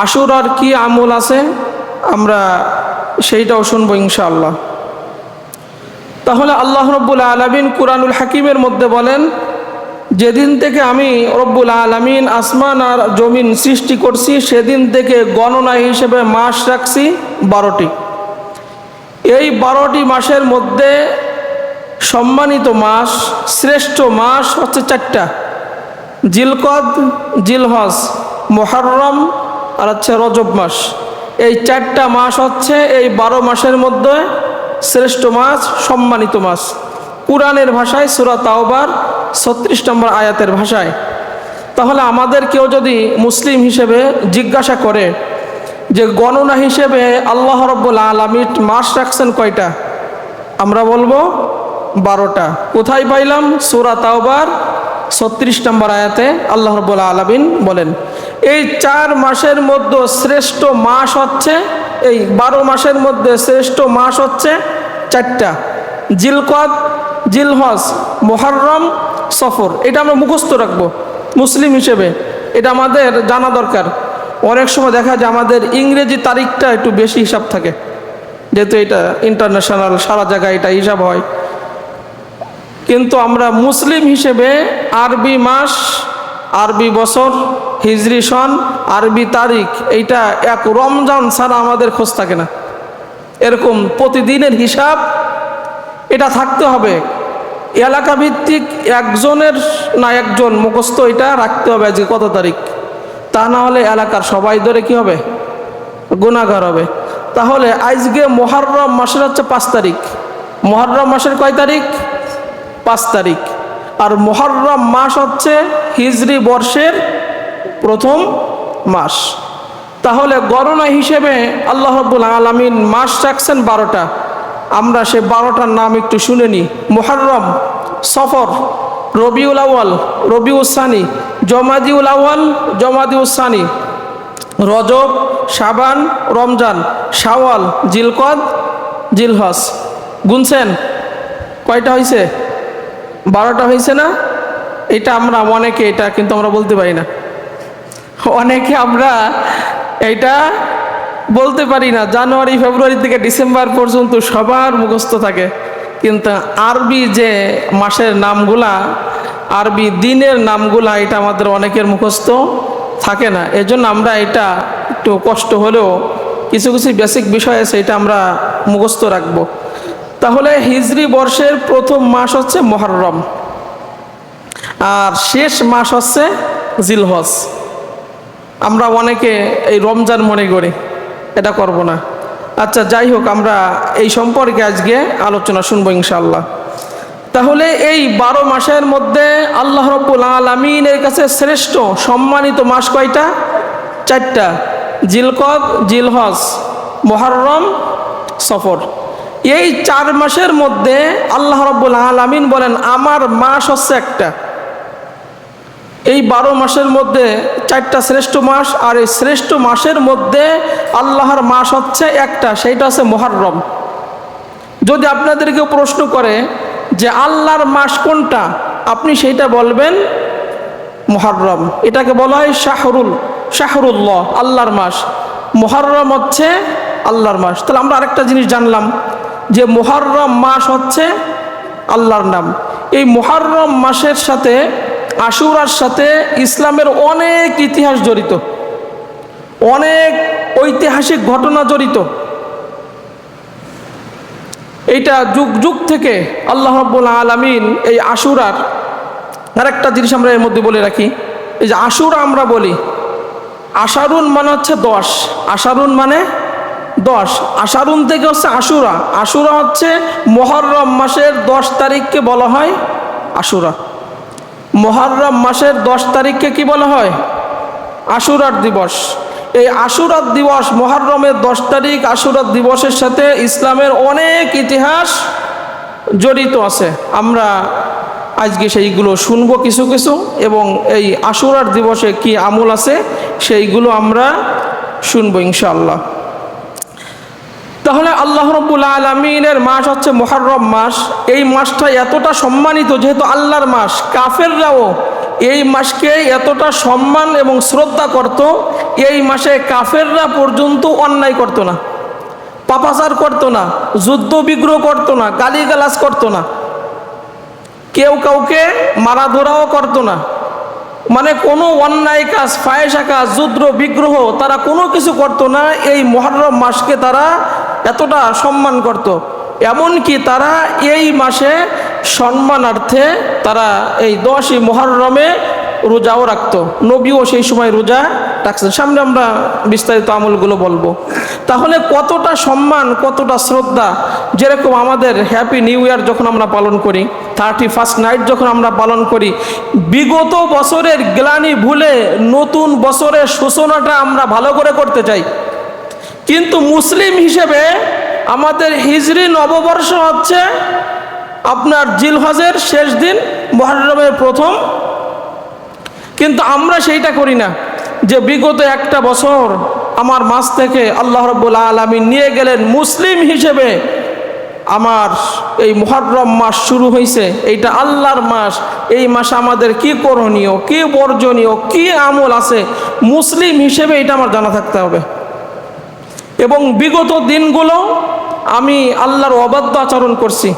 আশুরার কি আমল আছে আমরা সেইটাও শুনবো ইনশাআল্লাহ। তাহলে আল্লাহ রব্বুল আলামিন কুরআনুল হাকিমের মধ্যে বলেন, যেদিন থেকে আমি রব্বুল আলামিন আসমান আর জমিন সৃষ্টি করছি সেদিন থেকে গণনা হিসেবে মাস রাখছি 12টি। এই 12টি মাসের মধ্যে সম্মানিত মাস, শ্রেষ্ঠ মাস হচ্ছে 4টা: জিলকদ, জিলহজ, মুহররম আর হচ্ছে রজব মাস। এই 4টা মাস হচ্ছে এই 12 মাসের মধ্যে শ্রেষ্ঠ মাস, সম্মানিত মাস। কুরআনের ভাষায় সূরা তাওবার 36 নম্বর আয়াতের ভাষায়। তাহলে আমাদের কেউ যদি মুসলিম হিসেবে জিজ্ঞাসা করে যে গণনা হিসেবে আল্লাহ রাব্বুল আলামিন মাস রাখছেন কয়টা, আমরা বলবো 12টা। কোথায় পাইলাম? সূরা তাওবার 36 নম্বর আয়াতে আল্লাহ রাব্বুল আলামিন বলেন এই 4 মাসের মধ্যে শ্রেষ্ঠ মাস হচ্ছে, এই 12 মাসের মধ্যে শ্রেষ্ঠ মাস হচ্ছে 4টা: জিলকদ, জিলহজ, মুহররম, সফর। এটা আমরা মুখস্থ রাখবো মুসলিম হিসেবে, এটা আমাদের জানা দরকার। অনেক সময় দেখা যায় আমাদের ইংরেজি তারিখটা একটু বেশি হিসাব থাকে, যেহেতু এটা ইন্টারন্যাশনাল, সারা জায়গায় এটা হিসাব হয়। কিন্তু আমরা মুসলিম হিসেবে আরবি মাস, আরবি বছর, হিজরি সন, আরবি তারিখ, এইটা এক রমজান ছাড়া আমাদের খোঁজ থাকে না। এরকম প্রতিদিনের হিসাব এটা থাকতে হবে। এলাকা ভিত্তিক একজনের না একজন মুখস্থ এটা রাখতে হবে আজকে কত তারিখ, তা না হলে এলাকার সবাই ধরে কি হবে? গুনাহগার হবে। তাহলে আজকে মুহররম মাসের হচ্ছে 5 তারিখ। মুহররম মাসের কয় তারিখ? 5 তারিখ। আর মুহররম মাস হচ্ছে হিজরি বর্ষের প্রথম মাস। তাহলে গণনা হিসেবে আল্লাহ রাব্বুল আলামিন মাস রাখছেন 12টা। আমরা সে 12টার নাম একটু শুনে নিই। মুহররম, সফর, রবিউল আউয়াল, রবিউল সানি, জমাদিউল আউয়াল, জমাদিউল সানি, রজব, শাবান, রমজান, শাওয়াল, জিলকদ, জিলহজ। গুনছেন কয়টা হয়েছে? 12টা হয়েছে না? এটা আমরা অনেকে, এটা কিন্তু আমরা বলতে পারি না। অনেকে আমরা এইটা বলতে পারি না। জানুয়ারি, ফেব্রুয়ারি থেকে ডিসেম্বর পর্যন্ত সবার মুখস্থ থাকে, কিন্তু আরবি যে মাসের নামগুলা, আরবি দিনের নামগুলা, এটা আমাদের অনেকের মুখস্থ থাকে না। এজন্য আমরা এটা একটু কষ্ট হলেও কিছু কিছু বেসিক বিষয় আছে, এটা আমরা মুখস্থ রাখবো। তাহলে হিজরি বর্ষের প্রথম মাস হচ্ছে মুহররম, আর শেষ মাস হচ্ছে জিলহজ। আমরা অনেকে এই রমজান মনে করি, এটা করব না। আচ্ছা, যাই হোক, আমরা এই সম্পর্কে আজকে আলোচনা শুনবো ইনশাআল্লাহ। তাহলে এই 12 মাসের মধ্যে আল্লাহ রাব্বুল আলামিনের কাছে শ্রেষ্ঠ সম্মানিত মাস কয়টা? 4টা: জিলকদ, জিলহজ, মুহররম, সফর। এই 4 মাসের মধ্যে আল্লাহ রাব্বুল আলামিন বলেন আমার মাস হচ্ছে একটা। এই 12 মাসের মধ্যে 4টা শ্রেষ্ঠ মাস, আর এই শ্রেষ্ঠ মাসের মধ্যে আল্লাহর মাস হচ্ছে একটা, সেইটা হচ্ছে মুহররম। যদি আপনাদেরকে প্রশ্ন করে যে আল্লাহর মাস কোনটা, আপনি সেইটা বলবেন মুহররম। এটাকে বলা হয় শাহরুল্লাহ, আল্লাহর মাস। মুহররম হচ্ছে আল্লাহর মাস। তাহলে আমরা আরেকটা জিনিস জানলাম যে মুহররম মাস হচ্ছে আল্লাহর নাম। এই মুহররম মাসের সাথে, আশুরার সাথে ইসলামের অনেক ইতিহাস জড়িত, অনেক ঐতিহাসিক ঘটনা জড়িত। এইটা যুগ যুগ থেকে আল্লাহ রাব্বুল আলামিন এই আশুরার, আরেকটা জিনিস আমরা এর মধ্যে বলে রাখি, এই যে আশুরা আমরা বলি, আশারুন মানে হচ্ছে 10, আশারুন মানে 10, আশারুন থেকে হচ্ছে আশুরা। আশুরা হচ্ছে মুহররম মাসের 10 তারিখকে বলা হয় আশুরা। মুহররম মাসের 10 তারিখকে কি বলা হয়? আশুরার দিবস। এই আশুরার দিবস, মুহররমের 10 তারিখ আশুরার দিবসের সাথে ইসলামের অনেক ইতিহাস জড়িত আছে। আমরা আজকে সেইগুলো শুনবো কিছু কিছু, এবং এই আশুরার দিবসে কি আমল আছে সেইগুলো আমরা শুনবো ইনশাআল্লাহ। তাহলে আল্লাহ রাব্বুল আলামিনের মাস হচ্ছে মুহররম মাস। এই মাসটা এতটা সম্মানিত, যেহেতু আল্লাহর মাস, কাফেররাও এই মাসকে এতটা সম্মান এবং শ্রদ্ধা করত, এই মাসে কাফেররা পর্যন্ত অন্যায় করতো না, পাপাচার করতো না, যুদ্ধ বিগ্রহ করতো না, গালিগালাজ করতো না, কেউ কাউকে মারা ধরাও করতো না। মানে কোনো অন্যায় কাজ, ফায়সা কাজ, যুদ্ধ বিগ্রহ তারা কোনো কিছু করতো না। এই মুহররম মাসকে তারা এতটা সম্মান করত, এমনকি তারা এই মাসে সম্মানার্থে তারা এই 10ই মুহররমে রোজাও রাখতো। নবীও সেই সময় রোজা রাখছেন। সামনে আমরা বিস্তারিত আমলগুলো বলবো। তাহলে কতটা সম্মান, কতটা শ্রদ্ধা। যেরকম আমাদের হ্যাপি নিউ ইয়ার যখন আমরা পালন করি, 31st নাইট যখন আমরা পালন করি, বিগত বছরের গ্লানি ভুলে নতুন বছরের সূচনাটা আমরা ভালো করে করতে চাই। কিন্তু মুসলিম হিসেবে আমাদের হিজরি নববর্ষ হচ্ছে আপনার জিলহজের শেষ দিন, মুহররমের প্রথম। কিন্তু আমরা সেইটা করি না যে বিগত একটা বছর আমার মাস থেকে আল্লাহ রাব্বুল আলামিন নিয়ে গেলেন, মুসলিম হিসেবে আমার এই মুহররম মাস শুরু হয়েছে, এইটা আল্লাহর মাস, এই মাসে আমাদের কি করণীয়, কি বর্জনীয়, কি আমল আছে, মুসলিম হিসেবে এটা আমার জানা থাকতে হবে। এবং বিগত দিনগুলো আমি আল্লাহর অবাধ্য আচরণ করছি,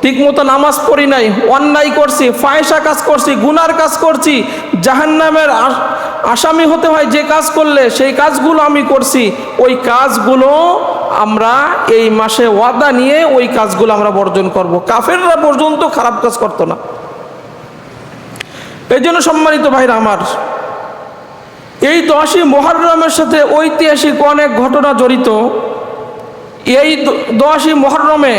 ঠিকমতো নামাজ পড়ি নাই, অন্যায় করছি, ফায়সা কাজ করছি, গুনার কাজ করছি, জাহান্নামের আসামি হতে হয় যে কাজ করলে, সেই কাজগুলো আমি করছি। ওই কাজগুলো আমরা এই মাসে ওয়াদা নিয়ে ওই কাজগুলো আমরা বর্জন করব। কাফেররা পর্যন্ত খারাপ কাজ করতো না। এই জন্য সম্মানিত ভাইরা আমার, এই 10ই মুহররমের সাথে ঐতিহাসিক অনেক ঘটনা জড়িত। এই 10ই মুহররমে